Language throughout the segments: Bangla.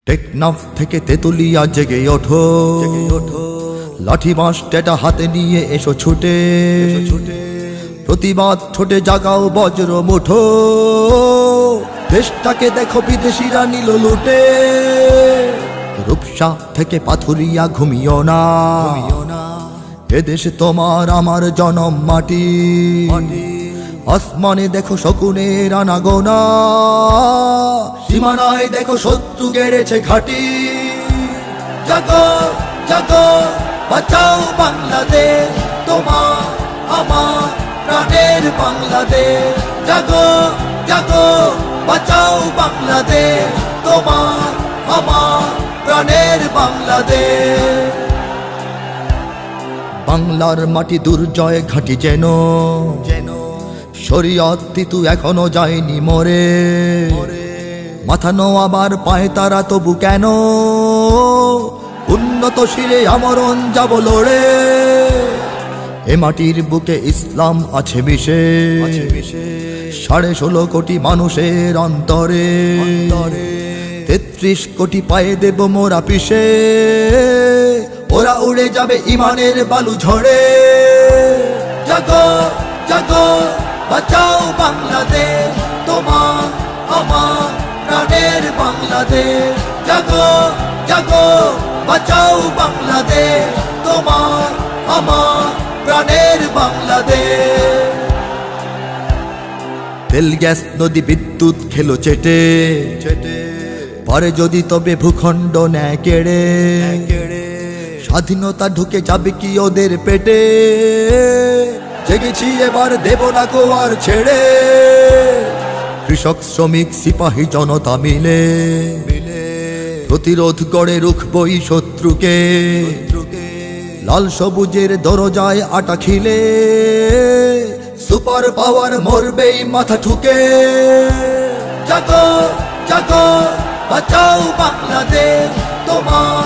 টেকনাফ থেকে তেতুলিয়া জেগে ওঠো, লাঠি বাঁশ টেটা হাতে নিয়ে এসো ছুটে, প্রতিবাদ ছোটে জাগাও বজ্র মুঠো। দেশটাকে দেখো বিদেশিরা নিল লুটে, রূপসা থেকে পাথুরিয়া ঘুমিও না, এদেশ তোমার আমার জনম মাটি। আসমানে দেখো শকুনের আনাগোনা, সীমানায় দেখো শত্রু গেড়েছে ঘাটি। জাগো জাগো বাঁচাও বাংলাদেশ, তোমার আমার প্রাণের বাংলাদেশ। জাগো জাগো বাঁচাও বাংলাদেশ, তোমার আমার প্রাণের বাংলাদেশ। বাংলার মাটি দুর্জয় ঘাটি যেন শরীয়ত তিতু এখনো যায়নি মরে, মাথা নোয়াবার পায় তারা তবু কেন, উন্নত শিরে আমরণ যাব লড়ে। এ মাটির বুকে ইসলাম আছে মিশে, 16.5 কোটি মানুষের অন্তরে, 33 কোটি পায়ে দেব মোরা পিষে, ওরা উড়ে যাবে ইমানের বালু ঝড়ে। জাগো জাগো বাঁচাও বাংলাদেশ, তোমার আমার প্রাণের বাংলাদেশ। জাগো জাগো বাঁচাও বাংলাদেশ, তোমার আমার প্রাণের বাংলাদেশ। তেল গ্যাস নদী বিদ্যুৎ খেলো চেটে, পরে যদি তবে ভূখণ্ড নেয় কেড়ে, স্বাধীনতা ঢুকে যাবে কি ওদের পেটে। জেগেছি এবার দেব না গো আর ছেড়ে, কৃষক শ্রমিক সিপাহী জনতা মিলে প্রতিরোধ গড়ে রুখবই শত্রুকে। লাল সবুজের দরজায় আটা খিলে, সুপার পাওয়ার মরবেই মাথা ঠুকে। জাগো জাগো বাঁচাও বাংলাদেশ, তোমার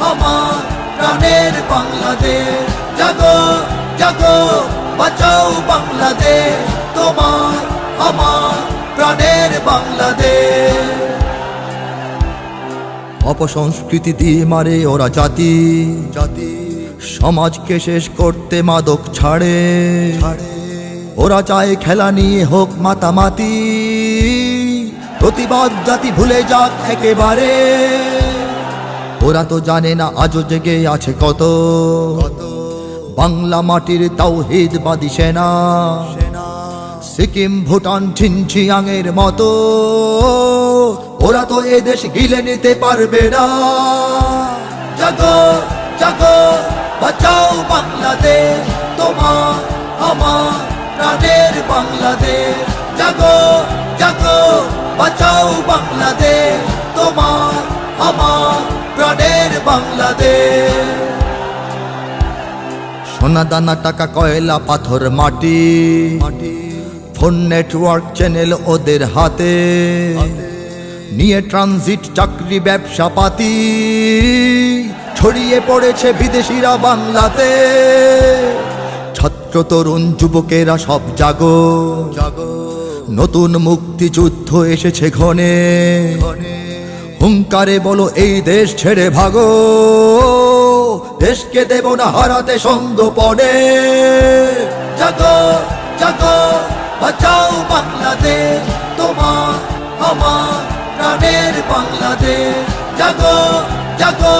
আমার প্রাণের বাংলাদেশ। জাগো জাগো বাঁচাও বাংলাদেশ, তোমার আমার প্রাণের বাংলাদেশ। অপসংস্কৃতি দিয়ে মারে ওরা জাতি, সমাজকে শেষ করতে মাদক ছাড়ে। ওরা চায় খেলা নিয়ে হোক মাতামাতি, প্রতিবাদ জাতি ভুলে যাক একেবারে। ওরা তো জানে না আজও জেগে আছে কত বাংলা মাটির তাওহীদবাদী সেনা, সিকিম ভুটান ঝিনঝিয়াংয়ের মতো। ওরা তো এদেশ গিলে নিতে পারবে না। জাগো জাগো বাঁচাও বাংলাদেশ, তোমার আমার প্রাণের বাংলাদেশ। জাগো জাগো বাঁচাও বাংলাদেশ, তোমার আমার প্রাণের বাংলাদেশ। সোনা দানা টাকা কয়লা পাথর মাটি, ফোন নেটওয়ার্ক চ্যানেল ওদের হাতে, নিয়ে ট্রানজিট চাকরি ব্যবসা পাতি, ছড়িয়ে পড়েছে বিদেশিরা বাংলাতে। ছাত্র তরুণ যুবকেরা সব জাগো, নতুন মুক্তিযুদ্ধ এসেছে ঘনে। হুঙ্কারে বলো এই দেশ ছেড়ে ভাগো, দেশকে দেব না হারাতে সঙ্গপনে। জাগো জাগো বাঁচাও বাংলাদেশ, তোমার আমার প্রাণের বাংলাদেশ। জাগো জাগো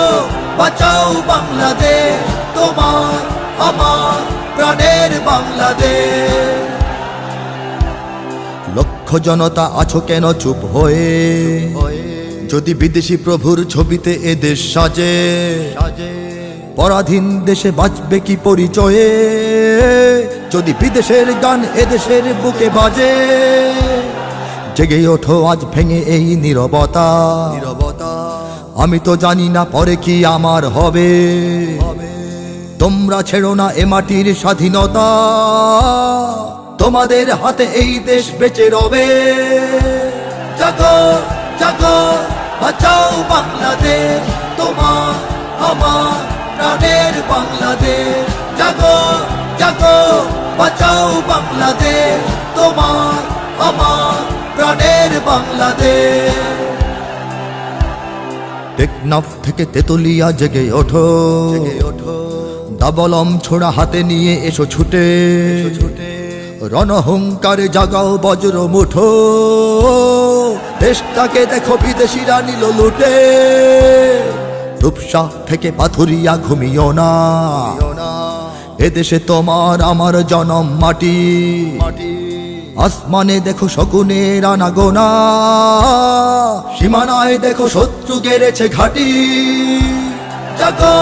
বাঁচাও বাংলাদেশ, তোমার আমার প্রাণের বাংলাদেশ। লক্ষ জনতা আছো কেন চুপ হয়ে, যদি বিদেশি প্রভুর ছবিতে এ দেশ সাজে। পরাধীন দেশে বাঁচবে কি পরিচয়ে, যদি বিদেশের গান এদেশের বুকে বাজে। জেগে ওঠো আজ ভেঙে এই নীরবতা, আমি তো জানি না পরে কি আমার হবে। তোমরা ছেড়ো না এ মাটির স্বাধীনতা, তোমাদের হাতে এই দেশ বেঁচে রবে। জাগো জাগো বাঁচাও বাংলাদেশ, তোমার আমার প্রাণের বাংলাদেশ। জাগো জাগো বাঁচাও বাংলাদেশ, তোমার আমার প্রাণের বাংলাদেশ। টেকনাফ থেকে তেতুলিয়া জেগে ওঠো, দাবলম ছোড়া হাতে নিয়ে এসো ছুটে, রণহুঙ্কারে জাগাও বজ্র মুঠো, দেশটাকে দেখো বিদেশিরা নিল লুটে। রূপসা থেকে পাথুরিয়া ঘুমিও না, এদেশে তোমার আমার জনম মাটি। আসমানে দেখো শকুনের আনাগোনা, সীমানায় দেখো শত্রু গেড়েছে ঘাটি। জাগো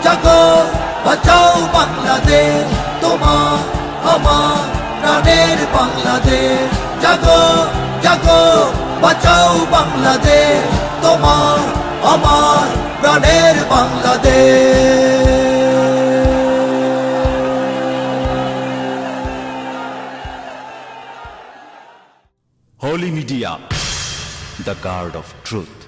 জাগো বাঁচাও বাংলাদেশ, তোমার আমার প্রাণের বাংলাদেশ। জাগো জাগো বাঁচাও বাংলাদেশ, তোমার আমার প্রাণের Bangladesh. Holy Media, the guard of truth.